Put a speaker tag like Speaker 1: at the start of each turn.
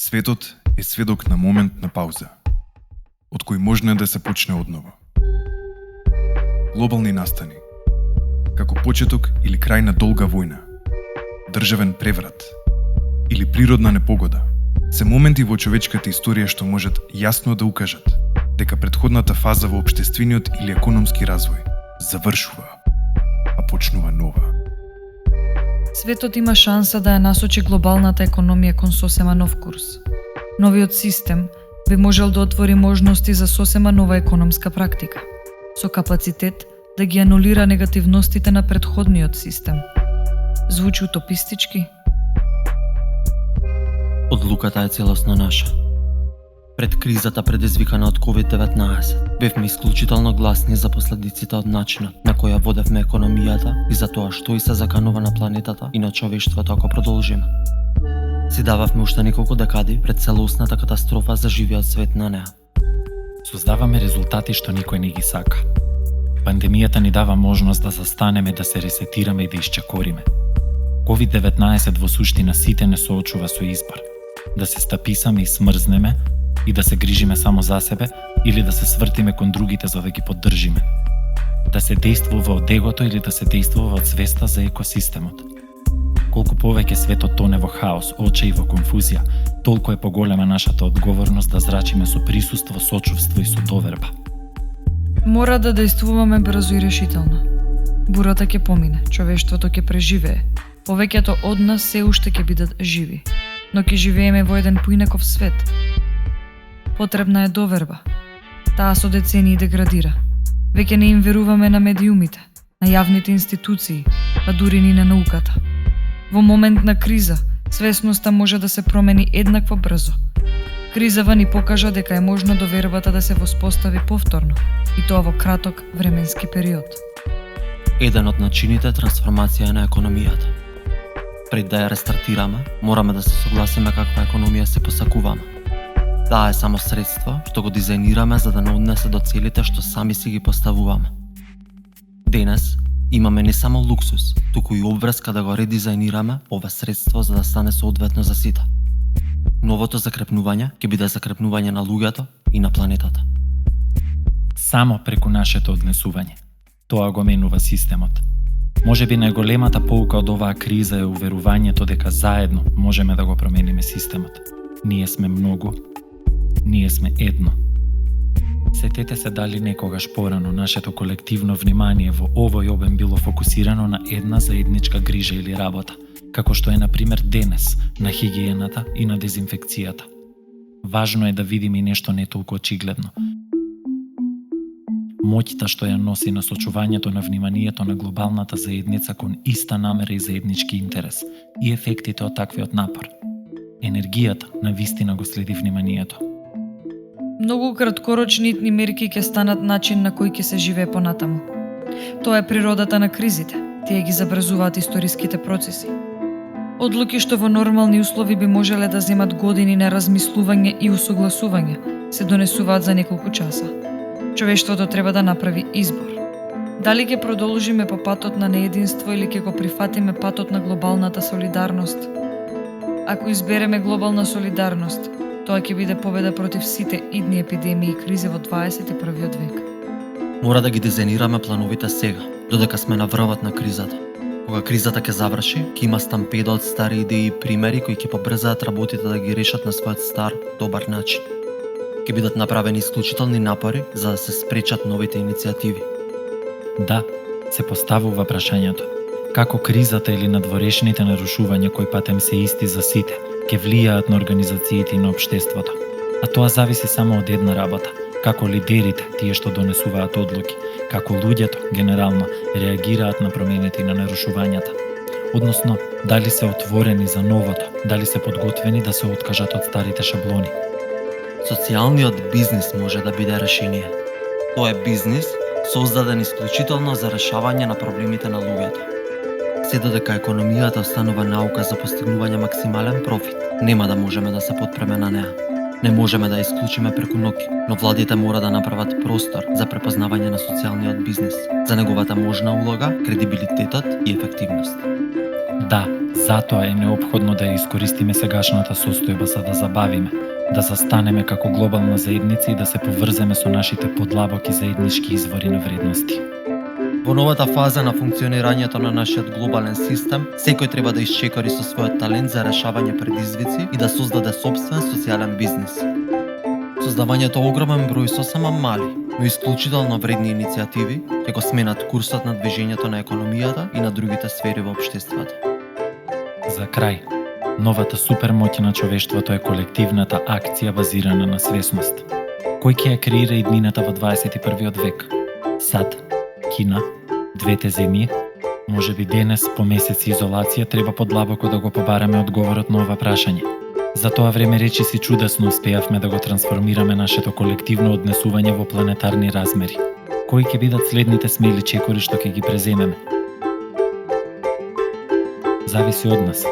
Speaker 1: Светот е сведок на момент на пауза, од кој можно да се почне одново. Глобални настани, како почеток или крај на долга војна, државен преврат или природна непогода, се моменти во човечката историја што можат јасно да укажат дека претходната фаза во општествениот или економски развој завршува, а почнува нова.
Speaker 2: Светот има шанса да ја насочи глобалната економија кон сосема нов курс. Новиот систем би можел да отвори можности за сосема нова економска практика, со капацитет да ги анулира негативностите на претходниот систем. Звучи утопистички?
Speaker 3: Одлуката е целосно наша. Пред кризата предизвикана од COVID-19, бевме исклучително гласни за последиците од начинот на која водевме економијата и за тоа што и се заканува на планетата и на човештвото ако продолжиме. Си дававме уште неколку декади пред целосната катастрофа за живиот свет на неа.
Speaker 4: Создаваме резултати што никој не ги сака. Пандемијата ни дава можност да застанеме, да се ресетираме и да исчекориме. COVID-19 во суштина сите не соочува со избор. Да се стаписаме и смрзнеме и да се грижиме само за себе или да се свртиме кон другите за да ги поддржиме. Да се действува од егото или да се действува од свеста за екосистемот. Колку повеќе светот тоне во хаос, оче и во конфузија, толку е поголема нашата одговорност да зрачиме со присуство, сочувство и со доверба.
Speaker 2: Мора да действуваме брзо и решително. Бурата ќе помине, човештвото ќе преживее. Повеќето од нас се уште ќе бидат живи, но ќе живееме во еден поинаков свет. Потребна е доверба. Таа со децении деградира. Веќе не им веруваме на медиумите, на јавните институции, па дури ни на науката. Во момент на криза, свесноста може да се промени еднакво брзо. Кризава ни покажа дека е можно довербата да се воспостави повторно, и тоа во краток временски период.
Speaker 3: Еден од начините е трансформација на економијата. Пред да ја рестартираме, мораме да се согласиме каква економија се посакуваме. Таа е само средство што го дизајнираме за да не однесе до целите што сами си ги поставуваме. Денес имаме не само луксус, туку и обврска да го редизајнираме ова средство за да стане соодветно за сите. Новото закрепнување ќе биде закрепнување на луѓето и на планетата.
Speaker 4: Само преку нашето однесување. Тоа го менува системот. Можеби најголемата поука од оваа криза е уверувањето дека заедно можеме да го промениме системот. Ние сме многу, ние сме едно. Сетете се дали некогаш порано нашето колективно внимание во овој обем било фокусирано на една заедничка грижа или работа, како што е на пример денес на хигиената и на дезинфекцијата. Важно е да видиме и нешто не толку очигледно. Моќта што ја носи насочувањето на вниманието на глобалната заедница кон иста намера и заеднички интерес и ефектите од таквиот напор. Енергијата на вистина го следи вниманието.
Speaker 2: Многу краткорочни итни мерки ќе станат начин на кој ќе се живее понатаму. Тоа е природата на кризите. Тие ги забрзуваат историските процеси. Одлуки што во нормални услови би можеле да земат години на размислување и усогласување, се донесуваат за неколку часа. Човештвото треба да направи избор. Дали ќе продолжиме по патот на неединство или ќе го прифатиме патот на глобалната солидарност? Ако избереме глобална солидарност, тоа ќе биде победа против сите идни епидемии и кризи во 21 век.
Speaker 3: Мора да ги дизајнираме плановите сега, додека сме на врвот на кризата. Кога кризата ќе заврши, ќе има стампеда од стари идеи и примери кои ќе побрзаат работите да ги решат на својот стар, добар начин. Ќе бидат направени исклучителни напори за да се спречат новите иницијативи.
Speaker 4: Да, се поставува прашањето. Како кризата или надворешните нарушувања кои патем се исти за сите, ќе влијаат на организациите и на општеството. А тоа зависи само од една работа. Како лидерите, тие што донесуваат одлуки, како луѓето, генерално, реагираат на промените и на нарушувањата. Односно, дали се отворени за новото, дали се подготвени да се откажат од старите шаблони.
Speaker 3: Социјалниот бизнис може да биде решение. Тоа е бизнис создаден исклучително за решавање на проблемите на луѓето. Се додека економијата останува наука за постигнување максимален профит, нема да можеме да се подпреме на неа. Не можеме да исклучиме преку ноќ, но владите мора да направат простор за препознавање на социјалниот бизнис, за неговата можна улога, кредибилитетот и ефективност.
Speaker 4: Да, Затоа е неопходно да ја искористиме сегашната состојба за да забавиме, да застанеме како глобална заедница и да се поврземе со нашите подлабоки заеднички извори на вредности.
Speaker 3: Во новата фаза на функционирањето на нашиот глобален систем, секој треба да исчекори со својот талент за решавање предизвици и да создаде собствен социјален бизнис. Создавањето огромен број сосема мали, но исклучително вредни иницијативи ќе го сменат курсот на движењето на економијата и на другите сфери во општеството.
Speaker 4: За крај, новата супермоќ на човештвото е колективната акција базирана на свесност. Кој ќе ја креира иднината во 21 век? САД, Кина, двете земји? Можеби денес, по месеци изолација, треба подлабоко да го побараме одговорот на ова прашање. За тоа време речиси чудесно успеавме да го трансформираме нашето колективно однесување во планетарни размери. Кои ќе бидат следните смели чекори што ќе ги преземеме? Зависи од нас.